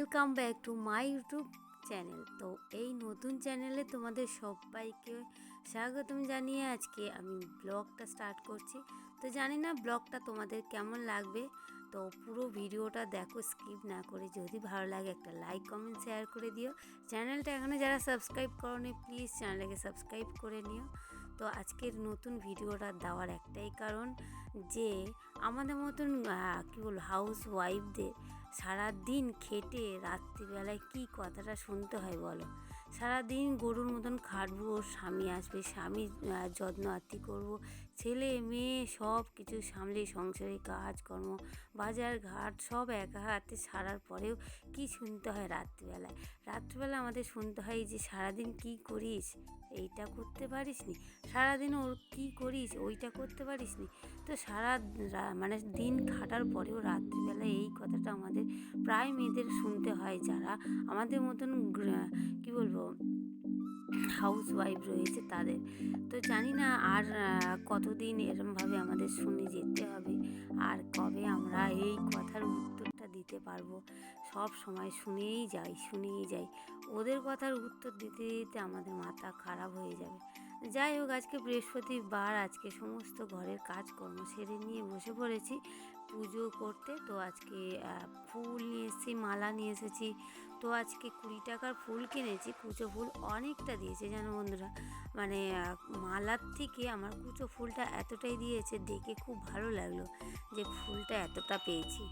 Welcome back to my YouTube channel. তো এই নতুন চ্যানেলে তোমাদের সবাইকে স্বাগতম জানিয়ে আজকে আমি ব্লগটা স্টার্ট করছি। তো জানি না ব্লগটা তোমাদের কেমন লাগবে, তো পুরো ভিডিওটা দেখো স্কিপ না করে। যদি ভালো লাগে একটা লাইক কমেন্ট শেয়ার করে দিও। চ্যানেলটা এখনও যারা সাবস্ক্রাইব করোনি প্লিজ চ্যানেলটাকে সাবস্ক্রাইব করে নিও। তো আজকের নতুন ভিডিওটা দেওয়ার একটাই কারণ যে আমাদের মতন কী বলবো হাউস ওয়াইফদের সারাদিন খেটে রাত্রিবেলায় কি কথাটা শুনতে হয় বলো। সারাদিন গরুর মতন খাটবো, স্বামী আসবে, স্বামীর যত্ন আত্তি করবো, ছেলে মেয়ে সব কিছু সামলে সংসারে কাজকর্ম বাজার ঘাট সব একা হাতে সারার পরেও কি শুনতে হয় রাত্রিবেলা আমাদের শুনতে হয় যে সারাদিন কি করিস, এইটা করতে পারিস নি, সারাদিন ওর কী করিস, ওইটা করতে পারিস নি। তো মানে দিন খাটার পরেও রাত্রিবেলা এই কথাটা আমাদের প্রায় মেয়েদের শুনতে হয়, যারা আমাদের মতন কী বলবো হাউস ওয়াইফ রয়েছে তাদের। তো জানি না আর কতদিন এরমভাবে আমাদের শুনে যেতে হবে, আর কবে আমরা এই কথার উত্তরটা দিতে পারবো। সব সময় শুনেই যাই, ওদের কথার উত্তর দিতে দিতে আমাদের মাথা খারাপ হয়ে যাবে। যাই হোক, আজকে বৃহস্পতিবার, আজকে সমস্ত ঘরের কাজকর্ম সেরে নিয়ে বসে পড়েছি পুজো করতে। তো আজকে ফুল নিয়ে এসেছি, মালা নিয়ে এসেছি। তো আজকে 20 টাকার ফুল কিনেছি, কুচো ফুল অনেকটা দিয়েছে জানো বন্ধুরা। মানে মালার থেকে আমার কুচো ফুলটা এতটাই দিয়েছে, দেখে খুব ভালো লাগলো যে ফুলটা এতটা পেয়েছি।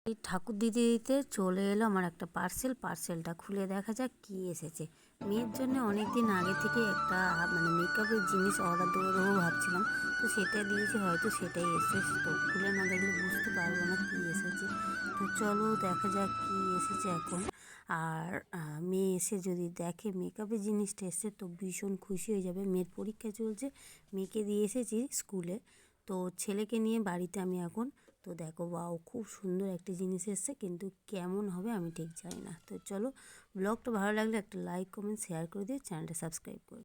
এই ঠাকুর দিতে দিতে চলে এলো আমার একটা পার্সেলটা খুলে দেখা যাক কি এসেছে। মেয়ের জন্য অনেক দিন আগে থেকে একটা মানে মেকআপের জিনিস অর্ডার দেবো ভাবছিলাম, তো সেটা দিয়েছি, হয়তো সেটাই এসেছে। তো খুলে না দেখলে বুঝতে পারবো না কি এসেছে। তো চলো দেখা যাক কি এসেছে এখন। আর মেয়ে এসে যদি দেখে মেকআপের জিনিসটা এসেছে তো ভীষণ খুশি হয়ে যাবে। মেয়ের পরীক্ষা চলছে, মেয়েকে দিয়ে এসেছি স্কুলে, তো ছেলেকে নিয়ে বাড়িতে আমি এখন। তো দেখো বাও, খুব সুন্দর একটা জিনিস এসছে, কিন্তু কেমন হবে আমি ঠিক জানি না। তো চলো, ব্লগটা ভালো লাগলে একটা লাইক কমেন্ট শেয়ার করে দিয়ে চ্যানেলটা সাবস্ক্রাইব করে